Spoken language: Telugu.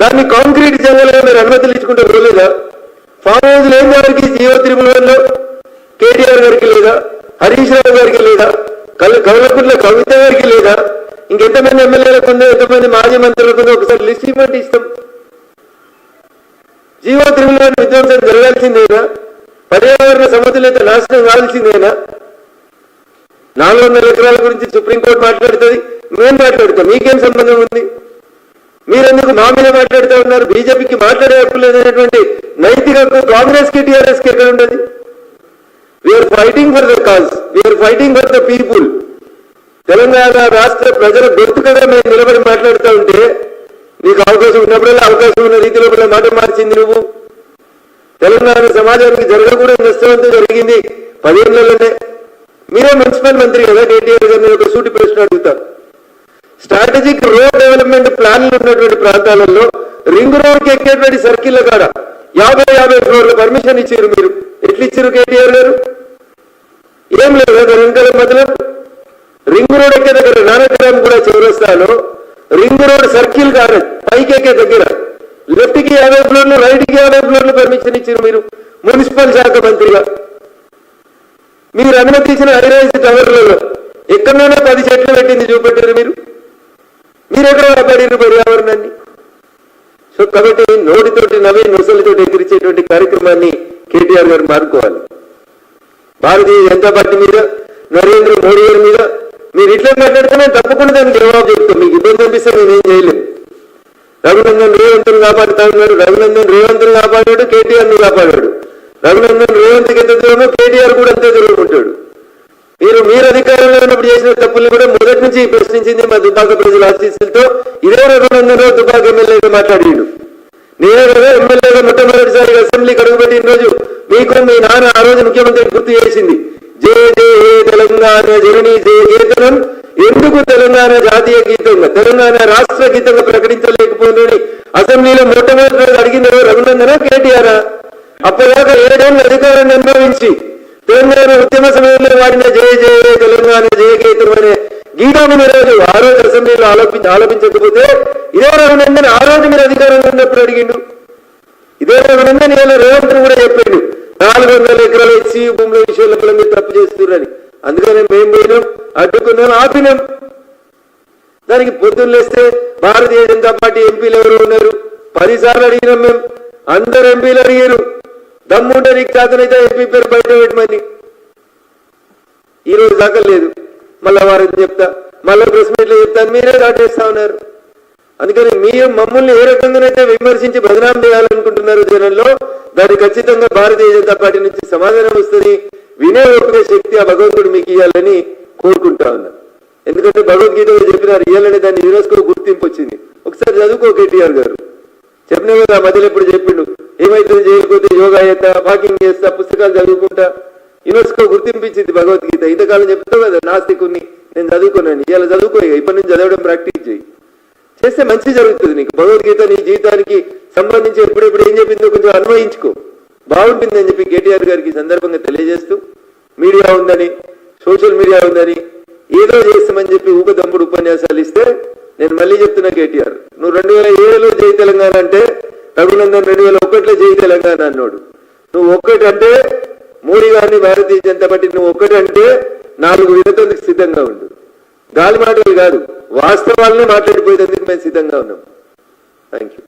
దాన్ని కాంక్రీట్ జంగలుగా మీరు అనుమతులు ఇచ్చుకుంటే పోలేదా? ఫామ్ హౌస్లు ఏం గారికి జీవో తిరుమలలో కేటీఆర్ గారికి లేదా? హరీష్ రావు గారికి లేదా? కవలకుంట్ల కవిత గారికి లేదా? ఇంకెంతమంది ఎమ్మెల్యేలకు ఉందో, ఎంతమంది మాజీ మంత్రులకు ఉందో ఒకసారి లిస్ట్ ఇవ్వండి, ఇస్తాం. జీవో తిరుమల విధ్వంసం జరగాల్సిందేనా? పర్యావరణ సమతుల్యత నాశనం కావాల్సిందేనా? 400 ఎకరాల గురించి సుప్రీంకోర్టు మాట్లాడుతుంది, మేము మాట్లాడుతాం. మీకేం సంబంధం ఉంది? మీరెందుకు మా మీద మాట్లాడుతూ ఉన్నారు? బీజేపీకి మాట్లాడే హక్కు లేదనేటువంటి నైతిక హక్కు కాంగ్రెస్కి టీఆర్ఎస్కి ఎక్కడ ఉండదు? We are fighting for the cause, we are fighting for the people. Telangana రాష్ట్ర ప్రజల గొంతుకగా మేము నిలబడి మాట్లాడుతూ ఉంటే నీకు అవకాశం ఉన్నప్పుడల్లా అవకాశం ఉన్న రీతిలో మాట మార్చింది నువ్వు. తెలంగాణ సమాజానికి జరగకూడదు నష్టంతో జరిగింది 10 ఏళ్లలోనే. మీరే మున్సిపల్ మంత్రి కదా, కేటీఆర్ గారిని ఒక సూటి ప్రశ్న అడుగుతారు. స్ట్రాటజిక్ రోడ్ డెవలప్మెంట్ ప్లాన్లు ఉన్నటువంటి ప్రాంతాలలో రింగ్ రోడ్కి ఎక్కేటువంటి సర్కిల్ కాడ 50 ఫ్లోర్ల పర్మిషన్ ఇచ్చారు. మీరు ఎట్లా ఇచ్చారు కేటీఆర్ గారు? ఏం లేదు కదా వెనకాల మధ్యలో రింగ్ రోడ్ ఎక్కే దగ్గర నానగ్రామ్ కూడా చౌరస్తాలో రింగ్ రోడ్ సర్కిల్ కాదు, పైకి ఎక్కే దగ్గర లెఫ్ట్ కి 50 ఫ్లోర్లు, రైట్ కి 50 ఫ్లోర్లు పర్మిషన్ ఇచ్చారు మీరు మున్సిపల్ శాఖ మంత్రిగా. మీరు అనుమతించిన హైరైజ్ టవర్లలో ఎక్కడైనా 10 చెట్లు పెట్టింది చూపెట్టారు మీరు. మీరెక్కడ కాపాడారు పర్యావరణాన్ని? సో కాబట్టి నోటితోటి నవ్వి నొసలితోటి ఎదిరించేటువంటి కార్యక్రమాన్ని కేటీఆర్ గారు మారుకోవాలి. భారతీయ జనతా పార్టీ మీద, నరేంద్ర మోడీ గారి మీద మీరు ఇట్లా మాట్లాడితే నేను తప్పకుండా దానికి జవాబు చెప్తాను. మీకు ఇబ్బంది అనిపిస్తే నేనేం చేయలేను. రఘునందన్ రేవంత్ను కాపాడుతా ఉన్నారు. రఘునందన్ రేవంత్ను కాపాడాడు, కేటీఆర్ను కాపాడాడు. రఘునందన్ రేవంత్కి ఎంత దూరమో కేటీఆర్ కూడా అంతే దూరం ఉంటాడు. మీరు అధికారంలో ఉన్నప్పుడు చేసిన తప్పుల్ని కూడా మొదటి నుంచి ప్రశ్నించింది మా దుబ్బాక ప్రజల ఆశీస్సులతో. ఇదే రఘునందన్ రావు దుబ్బాక ఎమ్మెల్యేగా మాట్లాడాడు. నేనే కదా ఎమ్మెల్యేగా మొట్టమొదటిసారిగా అసెంబ్లీకి అడుగుపెట్టిన రోజు మీకు మీ నాన్న ఆ రోజు ముఖ్యమంత్రి గుర్తు చేసింది, జయ జయ హే తెలంగాణ జననీ జయ కేతనం. ఎందుకు తెలంగాణ జాతీయ గీతంగా, తెలంగాణ రాష్ట్ర గీతంగా ప్రకటించలేకపోయిందని అసెంబ్లీలో మొట్టమొదటి రోజు అడిగింది రఘునందనా కేటీఆర్? అప్పటిదాకా 7 ఏళ్ళు అధికారాన్ని అనుభవించి తెలంగాణ ఉద్యమ సమయంలో వాడిన జయ జయ తెలంగాణ జయ గీతం అనే గీతాన్ని రోజు ఆ రోజు అసెంబ్లీలో ఆలోపించకపోతే ఇదే రఘునందన్ ఆ రోజు మీరు అధికారంలో ఉన్నప్పుడు అడిగిండు. ఇదే రఘునందన్ ఇలా రేవంత్ కూడా చెప్పాడు 400 ఎకరాల హెచ్సి భూముల విషయంలో మీరు తప్పు చేస్తున్నారని. అందుకనే మేము పోయినాం, అడ్డుకున్నాం, ఆపినాం. దానికి పొద్దున్న లేస్తే భారతీయ జనతా పార్టీ ఎంపీలు ఎవరు ఉన్నారు? 10 సార్లు అడిగినాం మేము. అందరు ఎంపీలు అడిగారు, దమ్ముంటే నీకు చేతనైతే ఎంపీ పేరు బయట పెట్టమని. ఈ రోజు దాకా లేదు. మళ్ళా వారిని చెప్తా, మళ్ళీ ప్రెస్ మీట్లో చెప్తాను, మీరే దాటేస్తా ఉన్నారు. అందుకని మీరు మమ్మల్ని ఏ రకంగానైతే విమర్శించి బదనాం చేయాలనుకుంటున్నారు జనంలో, దానికి ఖచ్చితంగా భారతీయ జనతా పార్టీ నుంచి సమాధానం వస్తుంది. వినే ఓపిక శక్తి ఆ భగవంతుడు మీకు ఇవ్వాలని కోరుకుంటా ఉన్నా. ఎందుకంటే భగవద్గీతలో చెప్పినారు, ఇవ్వాలని దాన్ని యునెస్కో గుర్తింపు వచ్చింది. ఒకసారి చదువుకో కేటీఆర్ గారు. చెప్పిన కదా మధ్యలో ఎప్పుడు చెప్పిండు, ఏమైతుంది చేయకపోతే యోగా చేస్తా, వాకింగ్ చేస్తా, పుస్తకాలు చదువుకుంటా. యునెస్కో గుర్తింపించింది భగవద్గీత. ఇంతకాలం చెప్తావు కదా నాస్తికుని, నేను చదువుకున్నాను. ఇవాళ చదువుకో, ఇప్పటి నుంచి చదవడం ప్రాక్టీస్ చేయి. చేస్తే మంచి జరుగుతుంది నీకు. భగవద్గీత నీ జీవితానికి సంబంధించి ఎప్పుడెప్పుడు ఏం చెప్పిందో కొంచెం అన్వయించుకో, బాగుంటుందని చెప్పి కేటీఆర్ గారికి సందర్భంగా తెలియజేస్తూ, మీడియా ఉందని, సోషల్ మీడియా ఉందని ఏదో చేస్తామని చెప్పి ఊకదమ్ముడు ఉపన్యాసాలు ఇస్తే నేను మళ్ళీ చెప్తున్నా కేటీఆర్, నువ్వు 2007లో జై తెలంగాణ అంటే రఘునందన్ 2001లో జై తెలంగాణ అన్నాడు. నువ్వు ఒక్కటంటే మోడీ గారిని భారతీయ జనతా పార్టీ నువ్వు ఒక్కటంటే 4 విడతలకు సిద్ధంగా ఉండు. గాలి మాటలు కాదు, వాస్తవాలను మాట్లాడిపోయేందుకు మేము సిద్ధంగా ఉన్నాం. Thank you.